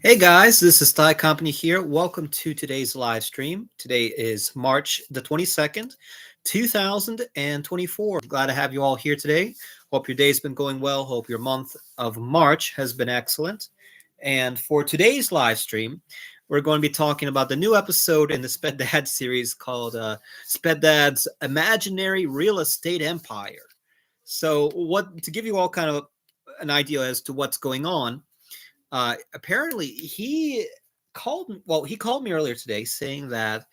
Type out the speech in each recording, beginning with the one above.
Hey guys, this is Thai Company here. Welcome to today's live stream. Today is March the 22nd, 2024. Glad to have you all here today. Hope your day's been going well. Hope your month of March has been excellent. And for today's live stream, we're going to be talking about the new episode in the Sped Dad series called Sped Dad's Imaginary Real Estate Empire. So, what to give you all kind of an idea as to what's going on. Apparently he called me earlier today saying that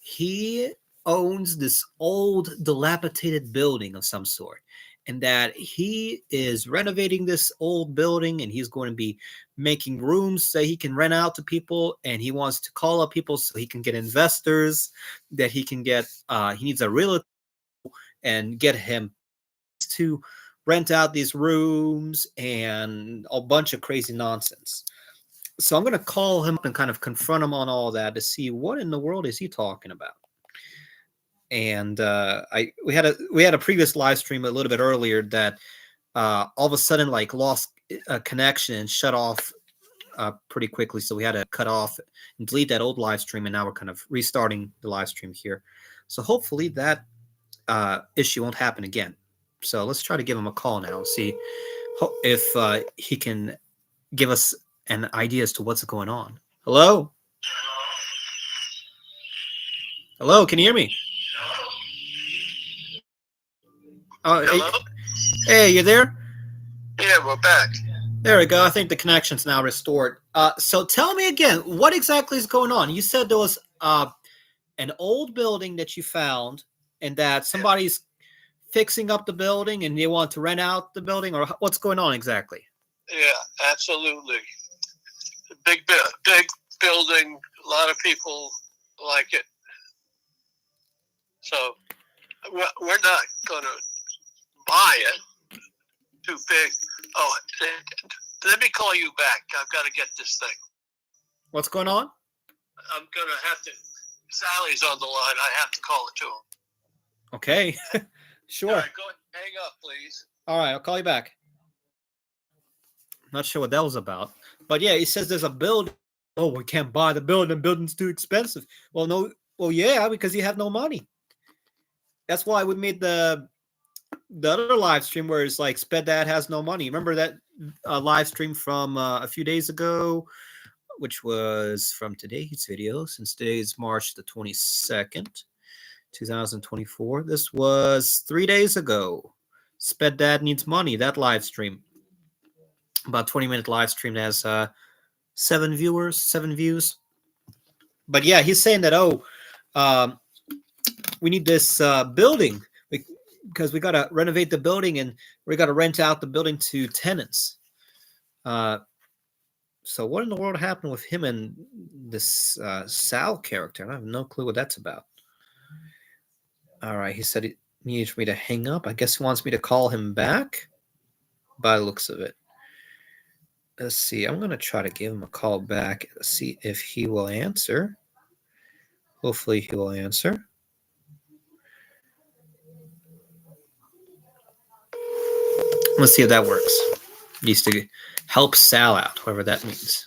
he owns this old dilapidated building of some sort and that he is renovating this old building and he's going to be making rooms that he can rent out to people, and he wants to call up people so he can get investors, that he can get he needs a realtor and get him to rent out these rooms and a bunch of crazy nonsense. So I'm going to call him up and kind of confront him on all that to see what in the world is he talking about. And we had a previous live stream a little bit earlier that all of a sudden like lost a connection and shut off pretty quickly. So we had to cut off and delete that old live stream, and now we're kind of restarting the live stream here. So hopefully that issue won't happen again. So let's try to give him a call now and see if he can give us an idea as to what's going on. Hello? Hello, can you hear me? Oh, Hello? Hey, you there? Yeah, we're back. There we go. I think the connection's now restored. So tell me again, what exactly is going on? You said there was an old building that you found and that somebody's fixing up the building and they want to rent out the building, or what's going on exactly? Yeah, absolutely. Big building. A lot of people like it. So we're not going to buy it. Too big. Oh, let me call you back. I've got to get this thing. What's going on? I'm going to have to. Sally's on the line. I have to call it to him. Okay. Sure. All right, go ahead. Hang up, please. All right, I'll call you back. Not sure what that was about. But yeah, he says there's a building. Oh, we can't buy the building. The building's too expensive. Well, no. Well, yeah, because you have no money. That's why we made the other live stream where it's like Sped Dad has no money. Remember that live stream from a few days ago, which was from today's video, since today is March the 22nd, 2024. This was 3 days ago. Sped Dad needs money. That live stream, about 20-minute live stream that has 7 views. But yeah, he's saying that we need this building because we got to renovate the building and we got to rent out the building to tenants. So what in the world happened with him and this Sal character? I have no clue what that's about. All right, he said he needs me to hang up. I guess he wants me to call him back by the looks of it. Let's see. I'm going to try to give him a call back, see if he will answer. Hopefully he will answer. Let's see if that works. Needs to help Sal out, whatever that means.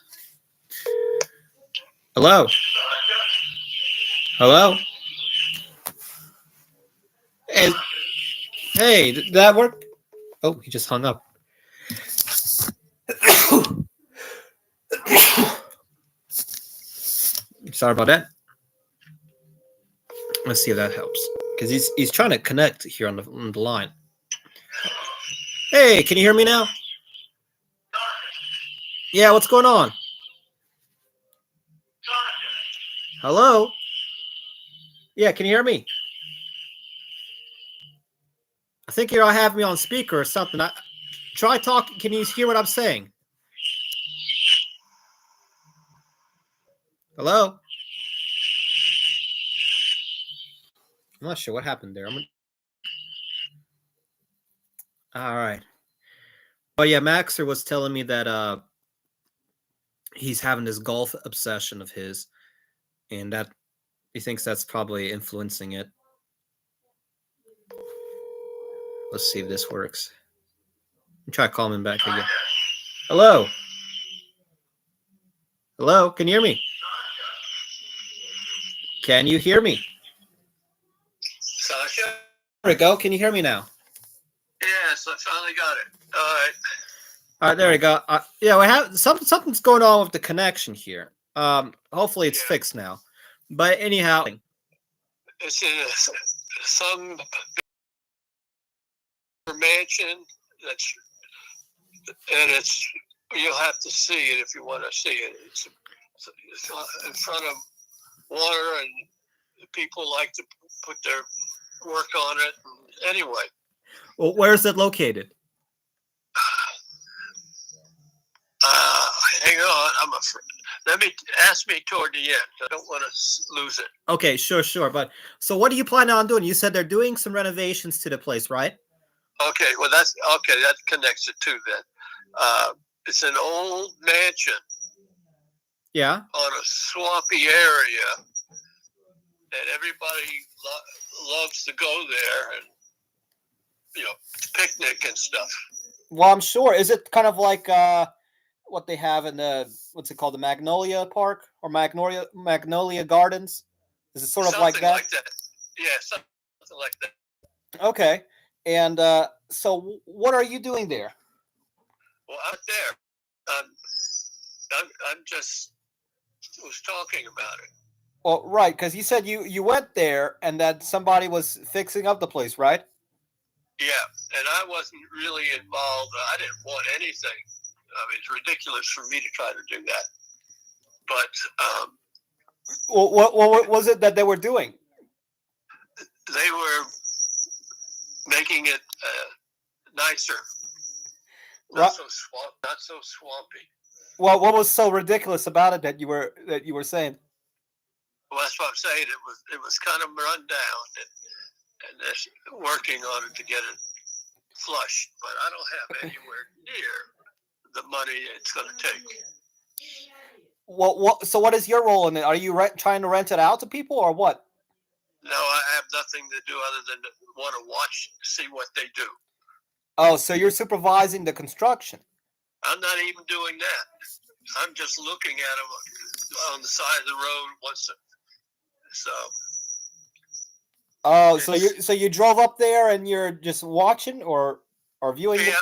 Hello? Hello? Hey, did that work? Oh, he just hung up. Sorry about that. Let's see if that helps. Because he's trying to connect here on the line. Hey, can you hear me now? Yeah, what's going on? Hello? Yeah, can you hear me? I think you'll have me on speaker or something. Try talking. Can you hear what I'm saying? Hello? I'm not sure what happened there. All right. But yeah, Maxer was telling me that he's having this golf obsession of his, and that he thinks that's probably influencing it. Let's see if this works. Try calling him back again. Hello. Hello. Can you hear me? Can you hear me? Sasha? There we go. Can you hear me now? Yes, I finally got it. All right. All right, there we go. Yeah, we have something's going on with the connection here. Hopefully it's fixed now. But anyhow, It's in some mansion that's, and it's, you'll have to see it if you want to see it. It's in front of water, and people like to put their work on it. Anyway. well, where is it located? Hang on, I'm afraid. Let me ask me toward the end. I don't want to lose it. Okay, sure. But so, what do you plan on doing? You said they're doing some renovations to the place, right? Okay, well that's okay. That connects it too. Then it's an old mansion. Yeah. On a swampy area, and everybody loves to go there and picnic and stuff. Well, I'm sure. Is it kind of like what they have in the what's it called, the Magnolia Park or Magnolia Gardens? Is it sort of Something like that? Like that. Yeah, something like that. Okay. And so, what are you doing there? Well, out there, I'm just was talking about it. Well, right, because you said you went there and that somebody was fixing up the place, right? Yeah, and I wasn't really involved. I didn't want anything. I mean, it's ridiculous for me to try to do that. But well, what was it that they were doing? They were making it nicer, not so swampy. Well, what was so ridiculous about it that you were saying? Well, that's what I'm saying. It was kind of run down, and they're working on it to get it flushed. But I don't have anywhere near the money it's going to take. Well, so what is your role in it? Are you trying to rent it out to people or what? No, I have nothing to do other than want to watch, see what they do. Oh, so you're supervising the construction? I'm not even doing that. I'm just looking at them on the side of the road so. Oh, so you drove up there and you're just watching or viewing? Yeah,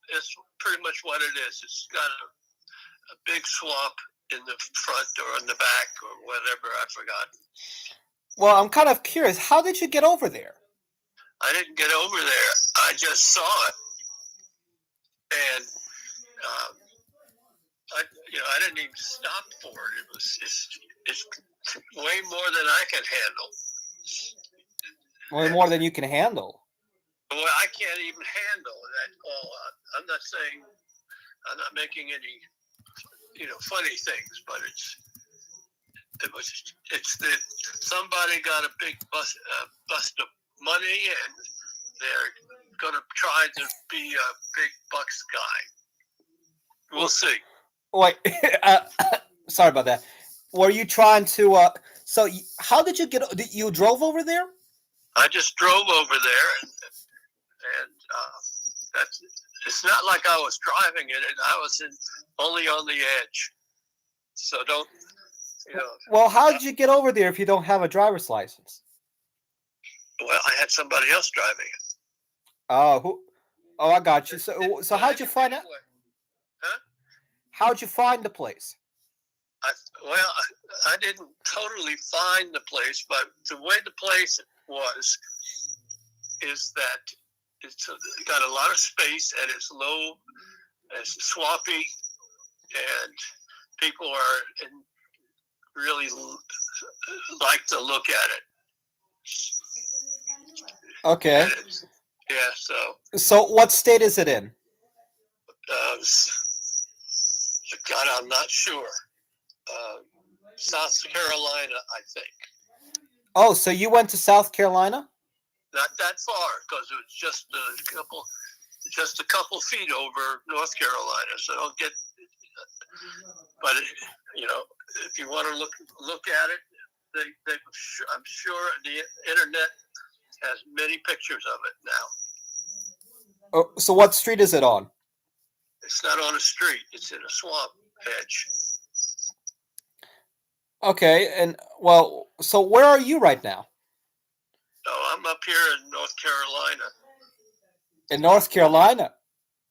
it's pretty much what it is. It's got a big swamp in the front or in the back or whatever. I forgot. Well, I'm kind of curious. How did you get over there? I didn't get over there. I just saw it, and I didn't even stop for it. It's way more than I can handle. Way more than you can handle. Well, I can't even handle that all. I'm not saying I'm not making any funny things, but it's that somebody got a big bust of money, and they're going to try to be a big bucks guy. We'll see. Wait, sorry about that. Were you trying to? So how did you get? You drove over there? I just drove over there, and that's. It's not like I was driving it. I was only on the edge. So don't. Well, how did you get over there if you don't have a driver's license? Well, I had somebody else driving it. Oh, who? Oh, I got you. So how'd you find out? Huh? How'd you find the place? I didn't totally find the place, but the way the place is that it's got a lot of space and it's low, it's swampy, and people really like to look at it. Okay. Yeah. So what state is it in? God, I'm not sure. South Carolina, I think. Oh, so you went to South Carolina? Not that far, because it was just a couple feet over North Carolina. So don't get. But if you want to look at it, I'm sure the internet has many pictures of it now. Oh, so what street is it on? It's not on a street. It's in a swamp edge. Okay, and well, so where are you right now? Oh, I'm up here in North Carolina. In North Carolina.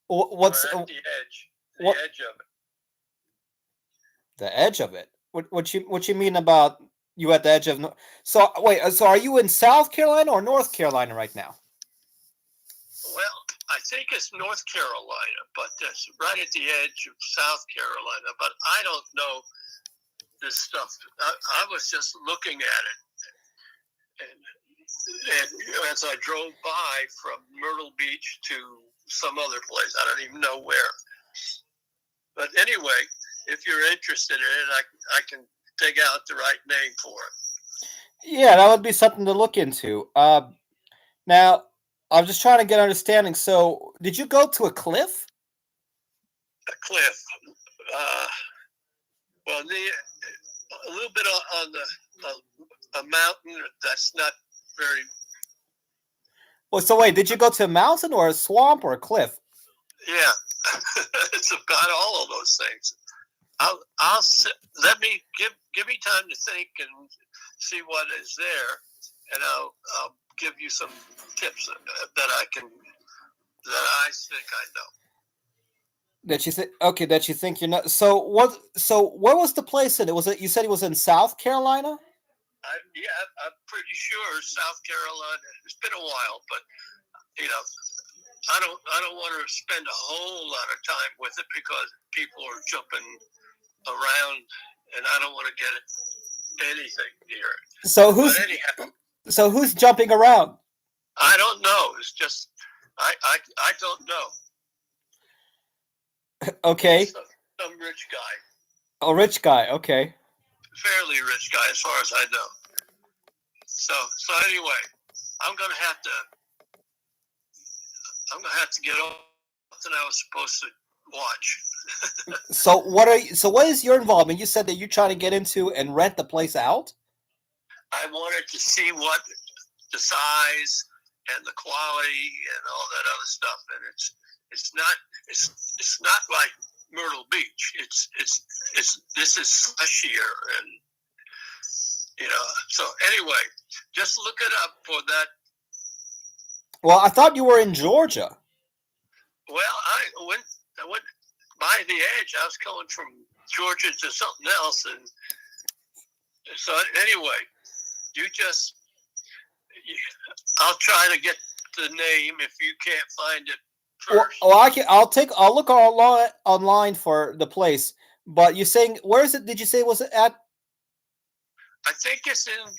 What's We're at the edge. The what edge of it. the edge of it? What you mean about you at the edge of? So wait, so are you in South Carolina or North Carolina right now? Well, I think it's North Carolina, but that's right at the edge of South Carolina. But I don't know this stuff. I was just looking at it, and as I drove by from Myrtle Beach to some other place, I don't even know where. But anyway, if you're interested in it, I can dig out the right name for it. Yeah, that would be something to look into. Now I'm just trying to get understanding. So, did you go to a cliff? A cliff. Well, a little bit on a mountain that's not very. Well, so wait, did you go to a mountain or a swamp or a cliff? Yeah, it's about all of those things. I'll let me give me time to think and see what is there, and I'll give you some tips that I think I know. That you think okay, that you think you're not. So what? So where was the place in it? Was it you said it was in South Carolina? I'm pretty sure South Carolina. It's been a while, but I don't want to spend a whole lot of time with it because people are jumping around, and I don't want to get anything near it. So who's jumping around? I don't know. It's just I don't know. Okay. Some rich guy. A rich guy. Okay. Fairly rich guy, as far as I know. So anyway, I'm gonna have to get off than I was supposed to watch. So what is your involvement? You said that you're trying to get into and rent the place out? I wanted to see what the size and the quality and all that other stuff, and it's not like Myrtle Beach. This is slushier, and So anyway, just look it up for that. Well, I thought you were in Georgia. Well, I went by the edge. I was going from Georgia to something else, and so anyway, I'll try to get the name if you can't find it first. Well, I'll look online for the place. But you're saying where is it? Did you say was it at? I think it's in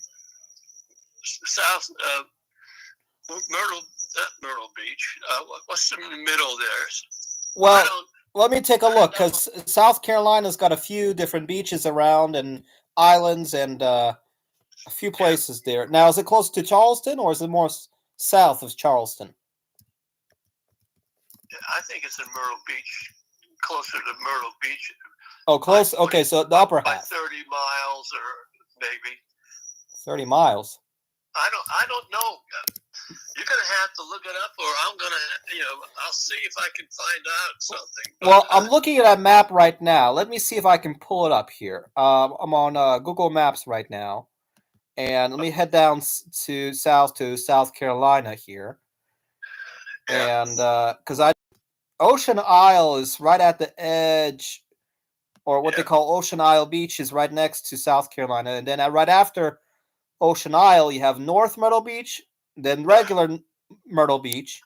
South Myrtle Beach. What's in the middle there? Well, let me take a look because South Carolina's got a few different beaches around and islands and a few places there. Now, is it close to Charleston or is it more south of Charleston? I think it's in Myrtle Beach, closer to Myrtle Beach. Oh, close. Okay, so the upper half. 30 miles or maybe 30 miles. I don't know. You're gonna have to look it up, or I'm gonna, I'll see if I can find out something. Well, I'm looking at a map right now. Let me see if I can pull it up here. I'm on Google Maps right now, and let me head down to South Carolina here, and because Ocean Isle is right at the edge, or what they call Ocean Isle Beach is right next to South Carolina, and then right after Ocean Isle, you have North Myrtle Beach, then regular Myrtle Beach,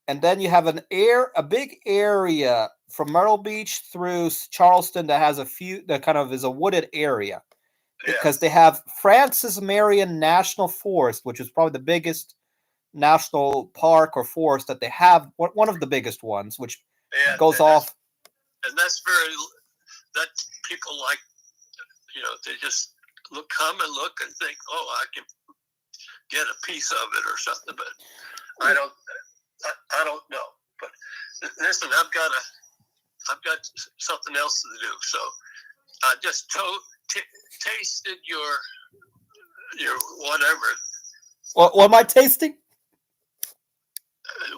and then you have a big area from Myrtle Beach through Charleston that has that kind of is a wooded area because they have Francis Marion National Forest, which is probably the biggest national park or forest that they have, one of the biggest ones, which goes off. And that's that people like, they just come and look and think, oh, I can get a piece of it or something, but I don't know. But listen, I've got something else to do, so I just tasted your whatever, What am I tasting?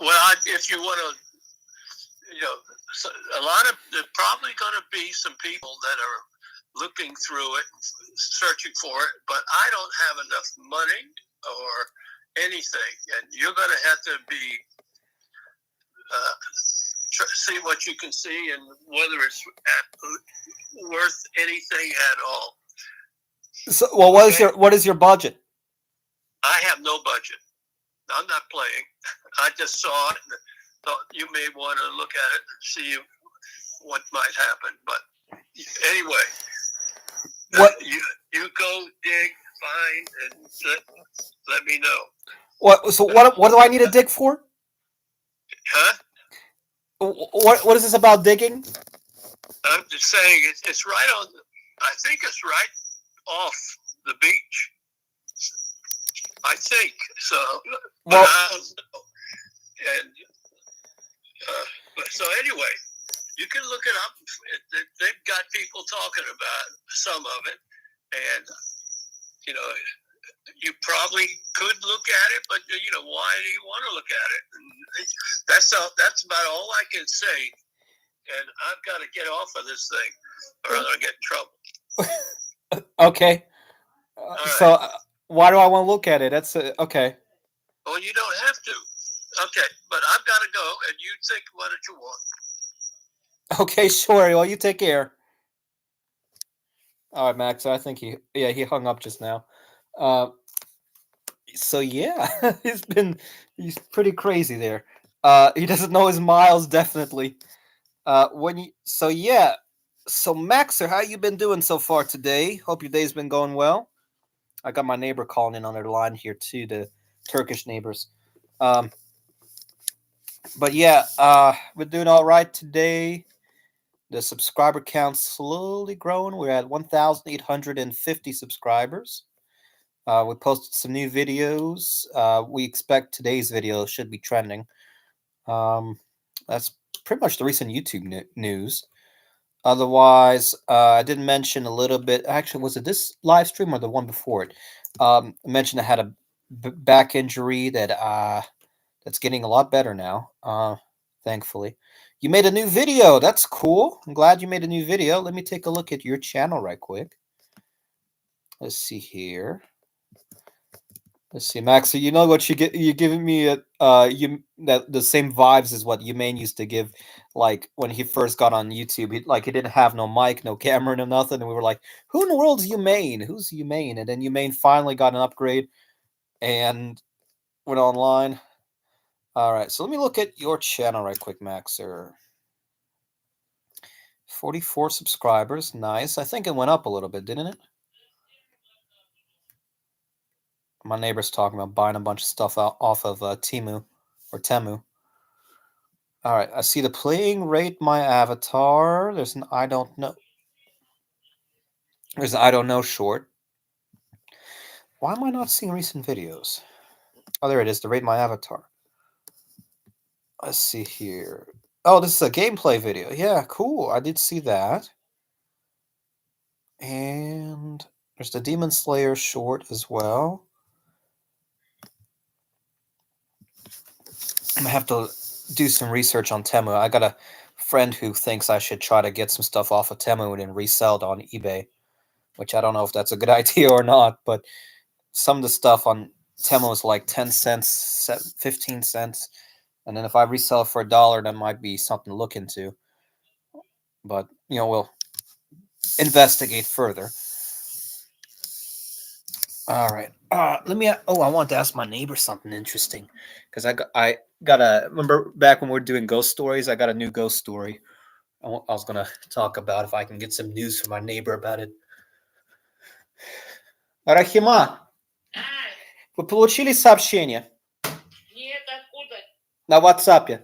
Well, if you want to, a lot of there's probably going to be some people that are looking through it, searching for it, but I don't have enough money or anything, and you're going to have to be see what you can see and whether it's worth anything at all. So, well, what is your budget? I have no budget. I'm not playing. I just saw it and thought you may want to look at it and see what might happen. But anyway, what you go dig, find, and let me know. What? So what do I need to dig for? Huh? What is this about digging? I'm just saying it's right on. I think it's right off the beach. I think so. Well, I don't know. And but so anyway, you can look it up. They've got people talking about some of it, and you probably could look at it, but why do you want to look at it? And that's about all I can say. And I've got to get off of this thing, or I'm gonna get in trouble. Okay. Right. So why do I want to look at it? That's okay. Well, you don't have to. Okay, but I've got to go, and you think what you want. Okay, sure. Well, you take care. All right, Max. I think he hung up just now. So yeah, he's pretty crazy there. He doesn't know his miles definitely. So Maxer, how you been doing so far today? Hope your day's been going well. I got my neighbor calling in on their line here too, the Turkish neighbors. But yeah, we're doing all right today. The subscriber count's slowly growing. We're at 1,850 subscribers. We posted some new videos. We expect today's video should be trending. That's pretty much the recent YouTube news. Otherwise, I did mention a little bit. Actually, was it this live stream or the one before it? I mentioned I had a back injury that's getting a lot better now. Thankfully, you made a new video. That's cool. I'm glad you made a new video. Let me take a look at your channel right quick. Let's see here. Let's see, Max. So you know what you get? You're giving me the same vibes as what Humane used to give, like when he first got on YouTube. He didn't have no mic, no camera, no nothing, and we were like, "Who in the world's Humane? Who's Humane?" And then Humane finally got an upgrade and went online. All right, so let me look at your channel right quick, Maxer. 44 subscribers, nice. I think it went up a little bit, didn't it? My neighbor's talking about buying a bunch of stuff off of Temu or Temu. All right, I see the playing rate my avatar. There's an I don't know. There's an I don't know short. Why am I not seeing recent videos? Oh, there it is. The rate my avatar. Let's see here. Oh, this is a gameplay video. Yeah, cool. I did see that. And there's the Demon Slayer short as well. I'm gonna have to do some research on Temu. I got a friend who thinks I should try to get some stuff off of Temu and then resell it on eBay, which I don't know if that's a good idea or not, but some of the stuff on Temu is like 10 cents, 15 cents. And then if I resell it for $1, that might be something to look into. But, we'll investigate further. All right. I want to ask my neighbor something interesting. Because I remember back when we were doing ghost stories, I got a new ghost story. I was going to talk about if I can get some news from my neighbor about it. Рахима, вы получили сообщение? Нет, откуда? На WhatsApp.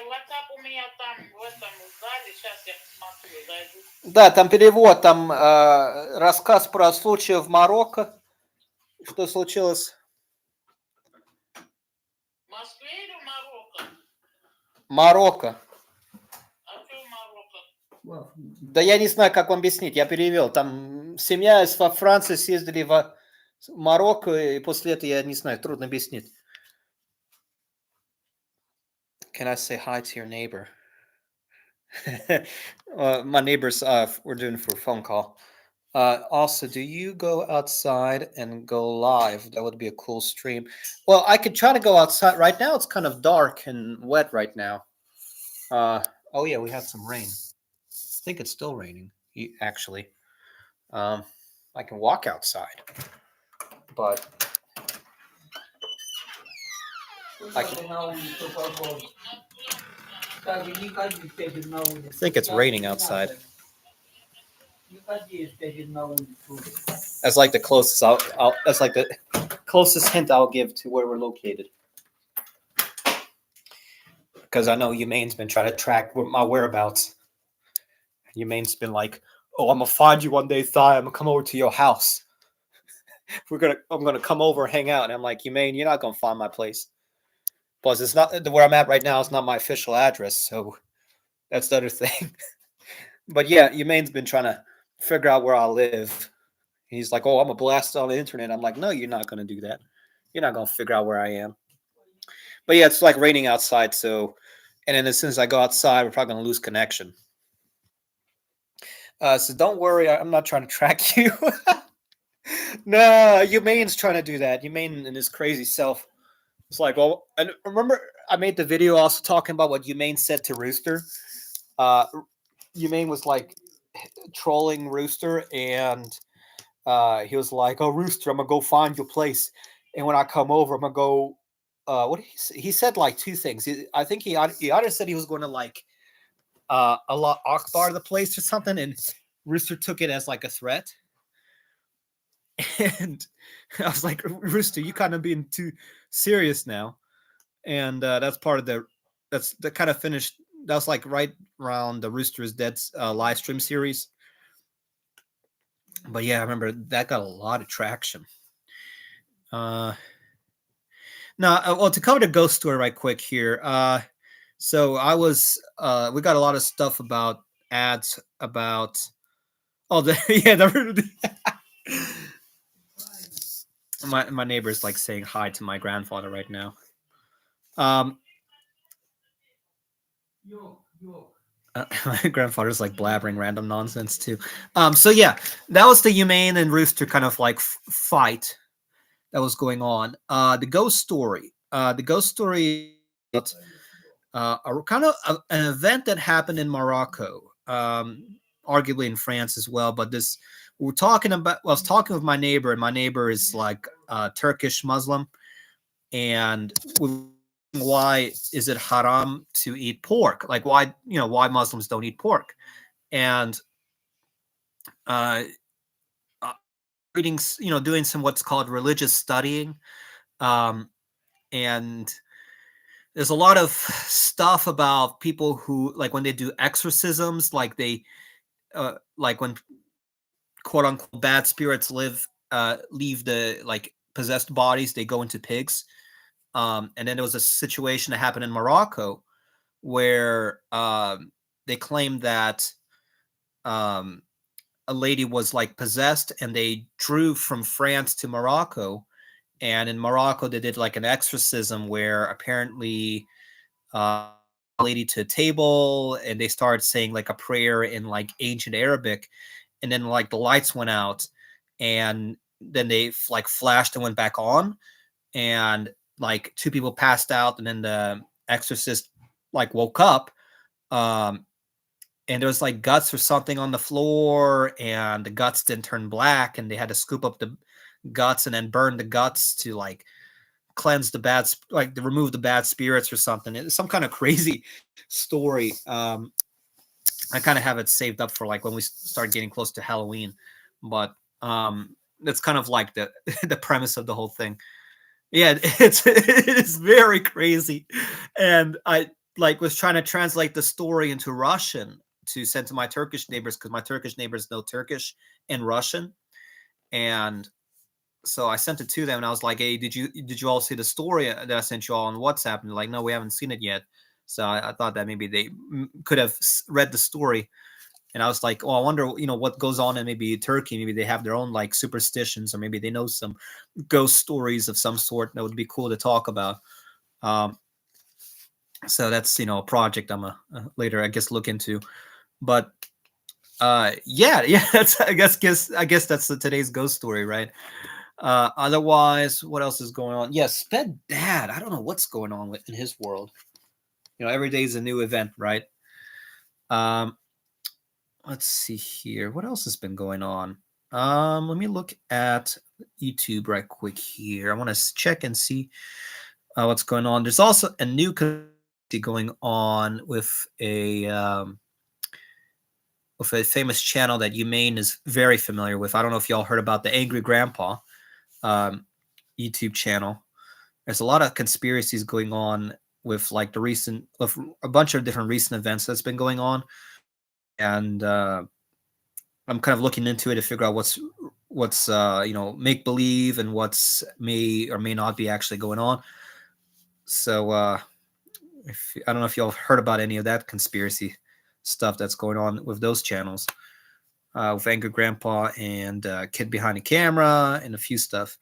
WhatsApp у меня там в этом зале. Сейчас я посмотрю, зайду. Да, там перевод, там рассказ про случай в Марокко. Что случилось? В Москве или в Марокко? Марокко. А что в Марокко? Да я не знаю, как вам объяснить. Я перевел. Там семья во Франции съездили Марокко и после этого, я не знаю, трудно объяснить. Can I say hi to your neighbor? My neighbors, we're doing for a phone call. Also, do you go outside and go live? That would be a cool stream. Well, I could try to go outside. Right now, it's kind of dark and wet right now. Uh, oh yeah, we had some rain. I think it's still raining, actually. Um, I can walk outside, but I can. I think it's raining outside. That's like the closest that's like the closest hint I'll give to where we're located. Because I know Humaine's been trying to track my whereabouts. Humaine's been like, "Oh, I'm gonna find you one day, Thai. I'm gonna come over to your house. I'm gonna come over and hang out." And I'm like, Humane, you're not gonna find my place. Plus, it's not where I'm at right now. It's not my official address, so that's the other thing. But yeah, Humaine's been trying to figure out where I live. He's like, "Oh, I'm a blast on the internet." I'm like, "No, you're not gonna do that. You're not gonna figure out where I am." But yeah, it's like raining outside, so and then as soon as I go outside, we're probably gonna lose connection. So don't worry, I'm not trying to track you. No, Humaine's trying to do that. Humane and his crazy self. It's like, well, and remember, I made the video also talking about what Humane said to Rooster. Uh, Humane was like trolling Rooster, and he was like, "Oh, Rooster, I'm gonna go find your place, and when I come over, I'm gonna go." What did he say? He said like two things. I think he either said he was going to like Allah Akbar the place or something, and Rooster took it as like a threat. And I was like, Rooster, you kind of being too serious now. And that's part of that kind of finished. That was like right around the Rooster is Dead live stream series. But yeah, I remember that got a lot of traction. Now, well, to cover the ghost story right quick here. So I was, we got a lot of stuff about ads about, oh, yeah, my neighbor's like saying hi to my grandfather right now. My grandfather's like blabbering random nonsense too. So yeah, that was the Humane and Rooster kind of like fight that was going on. The ghost story. The ghost story. A kind of an event that happened in Morocco, arguably in France as well. But this we're talking about. Well, I was talking with my neighbor, and my neighbor is like Turkish Muslim, and why is it haram to eat pork? Like why Muslims don't eat pork? And uh, reading, doing some what's called religious studying, and there's a lot of stuff about people who like when they do exorcisms, like they like when quote unquote bad spirits leave the like possessed bodies, they go into pigs. And then there was a situation that happened in Morocco where they claimed that a lady was like possessed, and they drove from France to Morocco. And in Morocco, they did like an exorcism where apparently lady to a table, and they started saying like a prayer in like ancient Arabic, and then like the lights went out, and then they like flashed and went back on, and like two people passed out, and then the exorcist like woke up, and there was like guts or something on the floor, and the guts didn't turn black, and they had to scoop up the guts and then burn the guts to like cleanse the like to remove the bad spirits or something. It's some kind of crazy story. I kind of have it saved up for like when we start getting close to Halloween, but that's kind of like the the premise of the whole thing. Yeah, it is very crazy, and I like was trying to translate the story into Russian to send to my Turkish neighbors, because my Turkish neighbors know Turkish and Russian, and so I sent it to them, and I was like, "Hey, did you all see the story that I sent you all on WhatsApp?" And they're like, "No, we haven't seen it yet." So I thought that maybe they could have read the story. And I was like, oh, I wonder, what goes on in maybe Turkey. Maybe they have their own like superstitions, or maybe they know some ghost stories of some sort that would be cool to talk about. Um, so that's a project I'm a later I guess look into. But yeah, that's I guess that's today's ghost story, right? Otherwise, what else is going on? Yeah, Sped Dad. I don't know what's going on in his world. Every day is a new event, right? Um, let's see here. What else has been going on? Let me look at YouTube right quick here. I want to check and see what's going on. There's also a new community going on with a famous channel that Humane is very familiar with. I don't know if y'all heard about the Angry Grandpa um, YouTube channel. There's a lot of conspiracies going on with like with a bunch of different recent events that's been going on, and I'm kind of looking into it to figure out what's make believe and what's may or may not be actually going on. So I don't know if y'all heard about any of that conspiracy stuff that's going on with those channels, with Angry Grandpa and Kid Behind the Camera and a few stuff.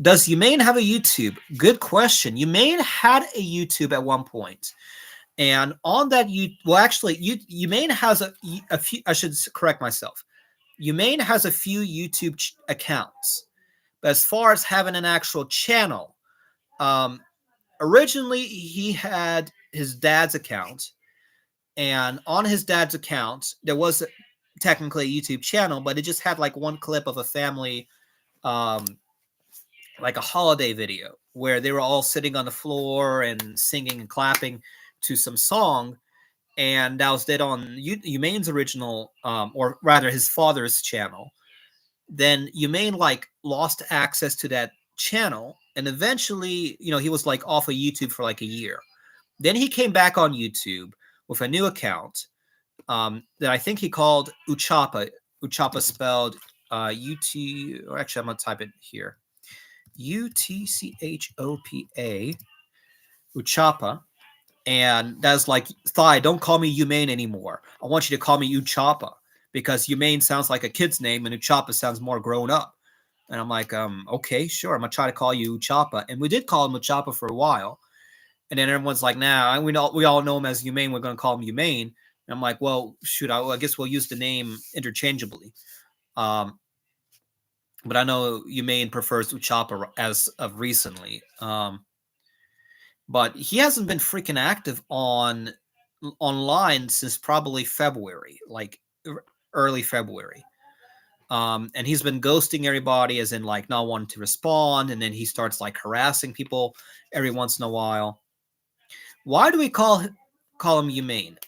Does Humane have a YouTube? Good question. Humane had a YouTube at one point, and on that Humane has a few. I should correct myself. Humane has a few YouTube accounts, but as far as having an actual channel, um, originally he had his dad's account, and on his dad's account there was technically a YouTube channel, but it just had like one clip of a family, um, like a holiday video where they were all sitting on the floor and singing and clapping to some song, and that was dead on Humane's original, or rather his father's channel. Then Humane like lost access to that channel, and eventually, he was like off of YouTube for like a year. Then he came back on YouTube with a new account that I think he called Uchapa. Uchapa spelled U-T, or actually I'm gonna type it here. UTCHOPA, Uchapa. And that's like, Thigh, don't call me Humane anymore. I want you to call me Uchapa, because Humane sounds like a kid's name and Uchapa sounds more grown up. And I'm like, okay, sure. I'm going to try to call you Uchapa. And we did call him Uchapa for a while. And then everyone's like, nah, we all know him as Humane. We're going to call him Humane. And I'm like, well, shoot, I guess we'll use the name interchangeably. But I know Humane prefers Uchapa as of recently. But he hasn't been freaking active online since probably February, like early February. And he's been ghosting everybody, as in like not wanting to respond, and then he starts like harassing people every once in a while. Why do we call him Humane?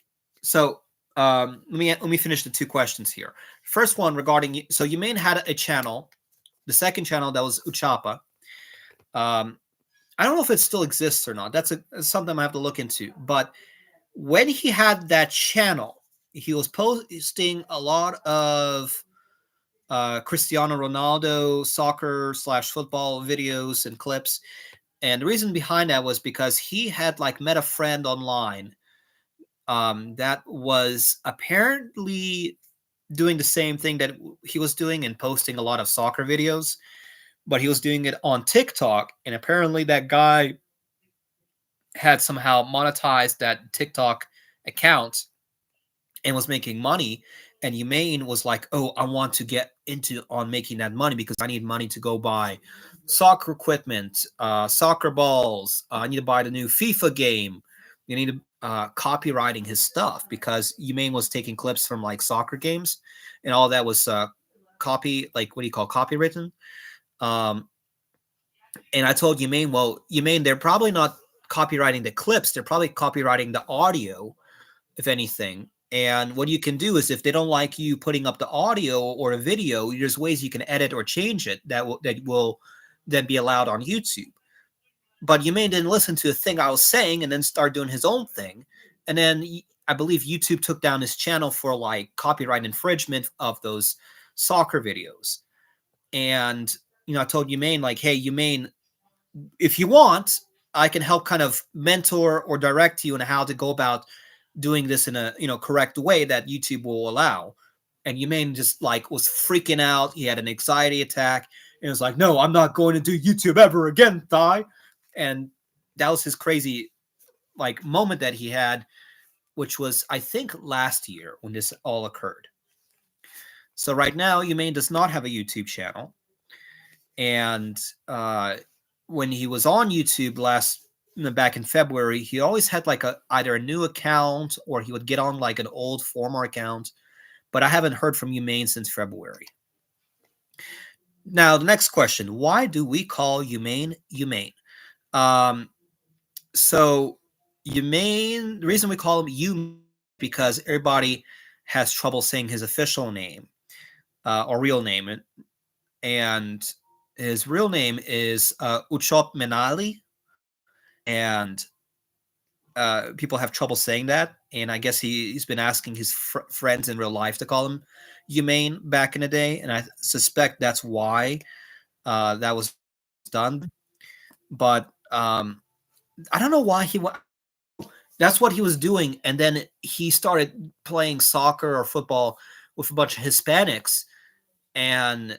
So let me finish the two questions here. First one regarding, so Humane had a channel, the second channel, that was Uchapa. I don't know if it still exists or not. That's something I have to look into. But when he had that channel, he was posting a lot of Cristiano Ronaldo soccer/football videos and clips. And the reason behind that was because he had like met a friend online that was apparently doing the same thing that he was doing and posting a lot of soccer videos, but he was doing it on TikTok. And apparently that guy had somehow monetized that TikTok account and was making money. And Humane was like, oh, I want to get into on making that money because I need money to go buy soccer equipment, soccer balls. I need to buy the new FIFA game. You need to copywriting his stuff, because Humane was taking clips from like soccer games, and all that was like what do you call copywritten? And I told Humane, well, Humane, they're probably not copywriting the clips. They're probably copywriting the audio, if anything. And what you can do is, if they don't like you putting up the audio or a video, there's ways you can edit or change it that will then be allowed on YouTube. But Humane didn't listen to the thing I was saying and then start doing his own thing. And then I believe YouTube took down his channel for like copyright infringement of those soccer videos. And, I told Humane, like, hey, Humane, if you want, I can help kind of mentor or direct you on how to go about doing this in a correct way that YouTube will allow. And Yumain just like was freaking out. He had an anxiety attack and was like, "No, I'm not going to do YouTube ever again, Thai." And that was his crazy like moment that he had, which was I think last year when this all occurred. So right now, Yumain does not have a YouTube channel, and when he was on YouTube back in February, he always had like either a new account or he would get on like an old former account. But I haven't heard from Yumain since February. Now the next question: why do we call Yumain Yumain? Um, so Yumain, the reason we call him Yumain because everybody has trouble saying his official name or real name, and his real name is Uchop Menali, and people have trouble saying that. And I guess he's been asking his friends in real life to call him Yumain back in the day, and I suspect that's why that was done. But I don't know why that's what he was doing, and then he started playing soccer or football with a bunch of Hispanics, and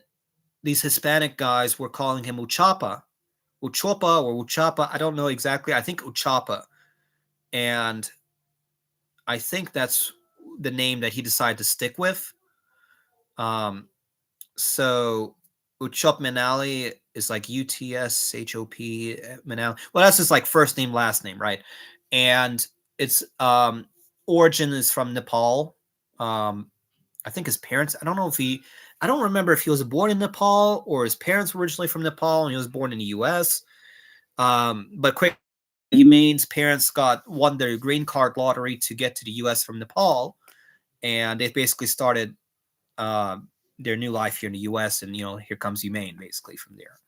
these Hispanic guys were calling him Uchapa or Uchapa. I don't know exactly. I think Uchapa. And I think that's the name that he decided to stick with. So Uchop Manali is like Utshop Manali. Well, that's his like first name, last name, right? And its origin is from Nepal. I think his parents, I don't remember if he was born in Nepal or his parents were originally from Nepal and he was born in the US. But quick, Yumain's parents won their green card lottery to get to the US from Nepal. And they basically started their new life here in the US. And, here comes Yumain basically from there.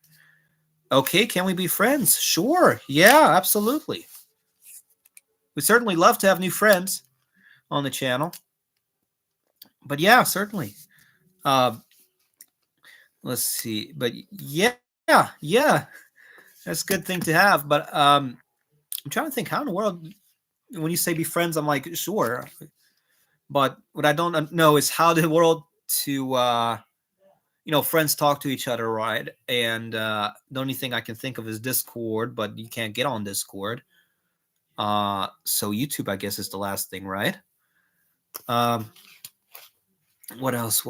Okay, can we be friends? Sure. Yeah, absolutely. We certainly love to have new friends on the channel. But yeah, certainly. Let's see. But yeah, that's a good thing to have. But I'm trying to think how in the world, when you say be friends, I'm like, sure. But what I don't know is how the world to, friends talk to each other, right? And the only thing I can think of is Discord, but you can't get on Discord. So YouTube, I guess, is the last thing, right? What else?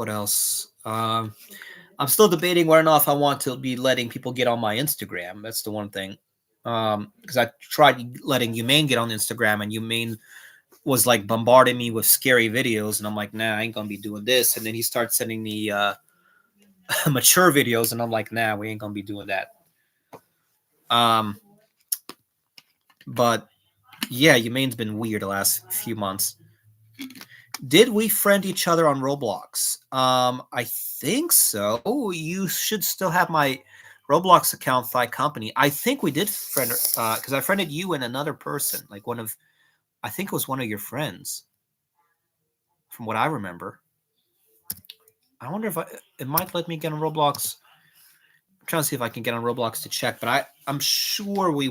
I'm still debating whether or not if I want to be letting people get on my Instagram. That's the one thing. Because I tried letting Yumain get on Instagram, and Yumain was like bombarding me with scary videos, and I'm like, nah, I ain't gonna be doing this. And then he starts sending me mature videos, and I'm like, nah, we ain't gonna be doing that. But yeah, Yumain's been weird the last few months. Did we friend each other on Roblox? I think so. Oh, you should still have my Roblox account, Thigh Company. I think we did friend because I friended you and another person, like I think it was one of your friends, from what I remember. I wonder if it might let me get on Roblox. I'm trying to see if I can get on Roblox to check, but I'm sure we